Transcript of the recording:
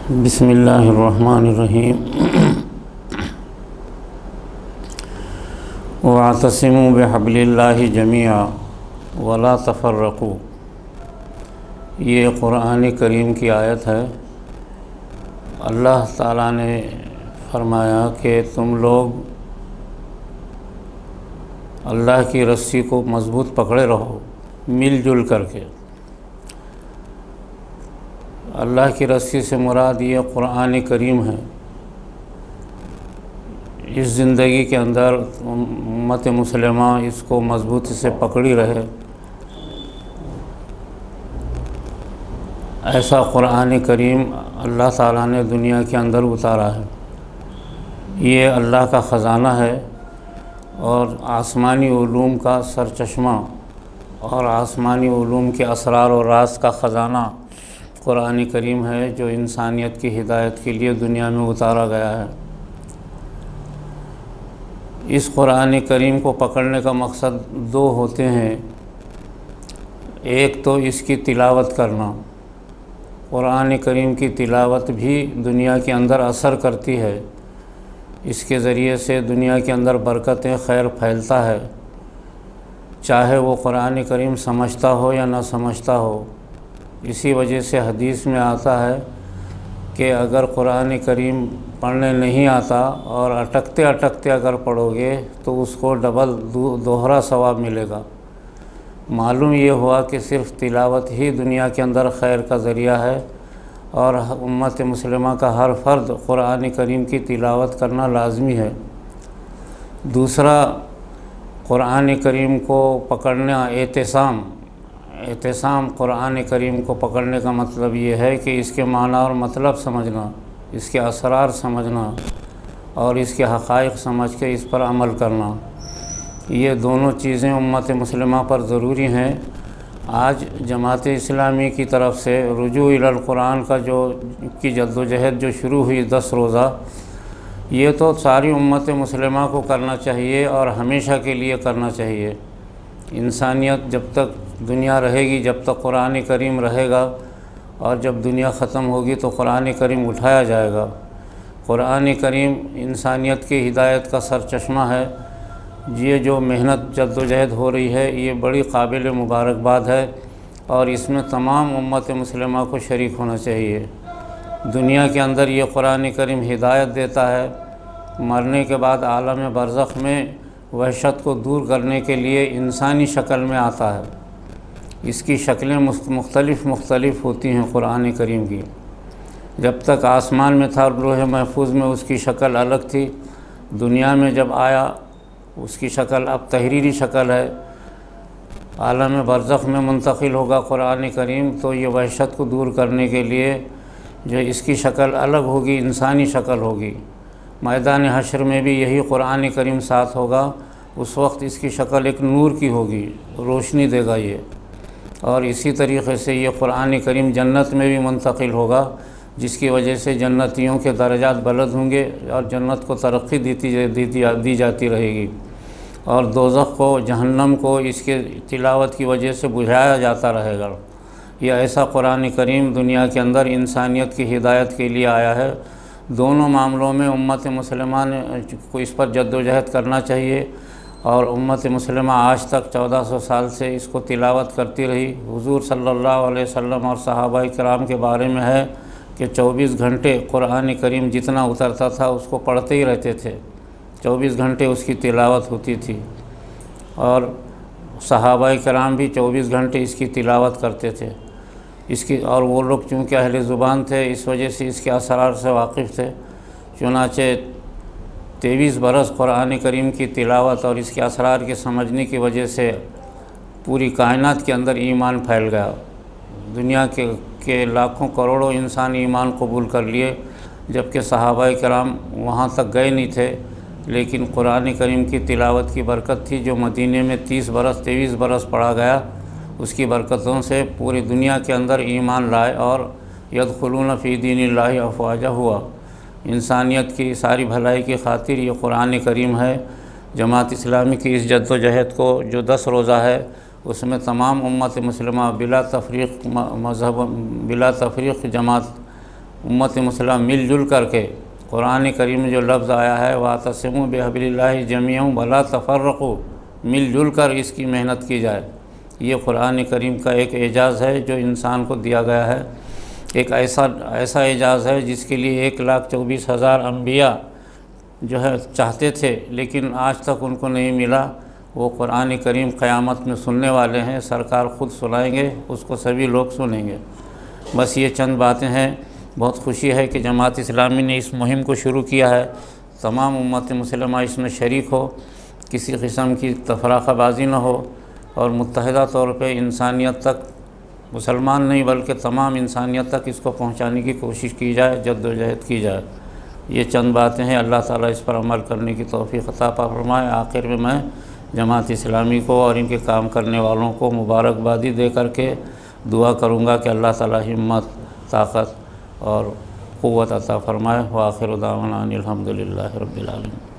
بسم اللہ الرحمن الرحیم واعتصموا بحبل اللہ جمیعا ولا تفرقوا، یہ قرآن کریم کی آیت ہے۔ اللہ تعالیٰ نے فرمایا کہ تم لوگ اللہ کی رسی کو مضبوط پکڑے رہو، مل جل کر کے۔ اللہ کی رسی سے مراد یہ قرآن کریم ہے۔ اس زندگی کے اندر امت مسلمہ اس کو مضبوطی سے پکڑی رہے، ایسا قرآن کریم اللہ تعالیٰ نے دنیا کے اندر اتارا ہے۔ یہ اللہ کا خزانہ ہے اور آسمانی علوم کا سرچشمہ اور آسمانی علوم کے اسرار و راز کا خزانہ قرآن کریم ہے، جو انسانیت کی ہدایت کے لیے دنیا میں اتارا گیا ہے۔ اس قرآن کریم کو پکڑنے کا مقصد دو ہوتے ہیں۔ ایک تو اس کی تلاوت کرنا، قرآن کریم کی تلاوت بھی دنیا کے اندر اثر کرتی ہے، اس کے ذریعے سے دنیا کے اندر برکتیں خیر پھیلتا ہے، چاہے وہ قرآن کریم سمجھتا ہو یا نہ سمجھتا ہو۔ اسی وجہ سے حدیث میں آتا ہے کہ اگر قرآن کریم پڑھنے نہیں آتا اور اٹکتے اٹکتے اگر پڑھو گے تو اس کو ڈبل دوہرا ثواب ملے گا۔ معلوم یہ ہوا کہ صرف تلاوت ہی دنیا کے اندر خیر کا ذریعہ ہے، اور امت مسلمہ کا ہر فرد قرآن کریم کی تلاوت کرنا لازمی ہے۔ دوسرا، قرآن کریم کو پکڑنا اعتصام قرآن کریم کو پکڑنے کا مطلب یہ ہے کہ اس کے معنی اور مطلب سمجھنا، اس کے اسرار سمجھنا اور اس کے حقائق سمجھ کے اس پر عمل کرنا، یہ دونوں چیزیں امت مسلمہ پر ضروری ہیں۔ آج جماعت اسلامی کی طرف سے رجوع الی القرآن کی جد و جہد جو شروع ہوئی 10 روزہ، یہ تو ساری امت مسلمہ کو کرنا چاہیے اور ہمیشہ کے لیے کرنا چاہیے۔ انسانیت جب تک دنیا رہے گی، جب تک قرآن کریم رہے گا، اور جب دنیا ختم ہوگی تو قرآن کریم اٹھایا جائے گا۔ قرآن کریم انسانیت کی ہدایت کا سرچشمہ ہے۔ یہ جو محنت جد و جہد ہو رہی ہے یہ بڑی قابل مبارکباد ہے، اور اس میں تمام امت مسلمہ کو شریک ہونا چاہیے۔ دنیا کے اندر یہ قرآن کریم ہدایت دیتا ہے، مرنے کے بعد عالم برزخ میں وحشت کو دور کرنے کے لیے انسانی شکل میں آتا ہے۔ اس کی شکلیں مختلف ہوتی ہیں قرآن کریم کی۔ جب تک آسمان میں تھا لوح محفوظ میں اس کی شکل الگ تھی، دنیا میں جب آیا اس کی شکل اب تحریری شکل ہے۔ عالم برزخ میں منتقل ہوگا قرآن کریم تو یہ وحشت کو دور کرنے کے لیے جو اس کی شکل الگ ہوگی، انسانی شکل ہوگی۔ میدان حشر میں بھی یہی قرآن کریم ساتھ ہوگا، اس وقت اس کی شکل ایک نور کی ہوگی، روشنی دے گا یہ۔ اور اسی طریقے سے یہ قرآن کریم جنت میں بھی منتقل ہوگا، جس کی وجہ سے جنتیوں کے درجات بلند ہوں گے اور جنت کو ترقی دی جاتی رہے گی، اور دوزخ کو، جہنم کو اس کے تلاوت کی وجہ سے بجھایا جاتا رہے گا۔ یہ ایسا قرآن کریم دنیا کے اندر انسانیت کی ہدایت کے لیے آیا ہے۔ دونوں معاملوں میں امت مسلمہ کو اس پر جد و جہد کرنا چاہیے، اور امت مسلمہ آج تک 1400 سال سے اس کو تلاوت کرتی رہی۔ حضور صلی اللہ علیہ وسلم اور صحابہ کرام کے بارے میں ہے کہ 24 گھنٹے قرآن کریم جتنا اترتا تھا اس کو پڑھتے ہی رہتے تھے، 24 گھنٹے اس کی تلاوت ہوتی تھی، اور صحابہ کرام بھی 24 گھنٹے اس کی تلاوت کرتے تھے۔ اور وہ لوگ چونکہ اہل زبان تھے، اس وجہ سے اس کے اسرار سے واقف تھے، چنانچہ 23 برس قرآن کریم کی تلاوت اور اس کے اسرار کے سمجھنے کی وجہ سے پوری کائنات کے اندر ایمان پھیل گیا۔ دنیا کے لاکھوں کروڑوں انسان ایمان قبول کر لیے، جبکہ صحابہ کرام وہاں تک گئے نہیں تھے، لیکن قرآن کریم کی تلاوت کی برکت تھی جو مدینے میں 23 برس پڑھا گیا، اس کی برکتوں سے پوری دنیا کے اندر ایمان لائے اور یدخلون فی دین اللہ افواجا ہوا۔ انسانیت کی ساری بھلائی کی خاطر یہ قرآن کریم ہے۔ جماعت اسلامی کی اس جد و جہد کو جو 10 روزہ ہے اس میں تمام امت مسلمہ بلا تفریق جماعت امت مسلمہ مل جل کر کے قرآن کریم میں جو لفظ آیا ہے وَاعْتَصِمُوا بِحَبْلِ اللَّهِ جَمِيعًا وَلَا تَفَرَّقُوا، مل جل کر اس کی محنت کی جائے، یہ قرآن کریم کا ایک اعجاز ہے جو انسان کو دیا گیا ہے۔ ایک ایسا اعجاز ہے جس کے لیے 1,24,000 انبیاء جو ہے چاہتے تھے لیکن آج تک ان کو نہیں ملا۔ وہ قرآن کریم قیامت میں سننے والے ہیں، سرکار خود سنائیں گے، اس کو سبھی لوگ سنیں گے۔ بس یہ چند باتیں ہیں۔ بہت خوشی ہے کہ جماعت اسلامی نے اس مہم کو شروع کیا ہے، تمام امت مسلمہ اس میں شریک ہو، کسی قسم کی تفرقہ بازی نہ ہو، اور متحدہ طور پہ انسانیت تک، مسلمان نہیں بلکہ تمام انسانیت تک اس کو پہنچانے کی کوشش کی جائے، جد و جہد کی جائے۔ یہ چند باتیں ہیں، اللہ تعالیٰ اس پر عمل کرنے کی توفیق عطا فرمائے۔ آخر میں جماعت اسلامی کو اور ان کے کام کرنے والوں کو مبارکبادی دے کر کے دعا کروں گا کہ اللہ تعالیٰ ہمت، طاقت اور قوت عطا فرمائے۔ وآخر دعوانا ان الحمد للہ رب العالمین۔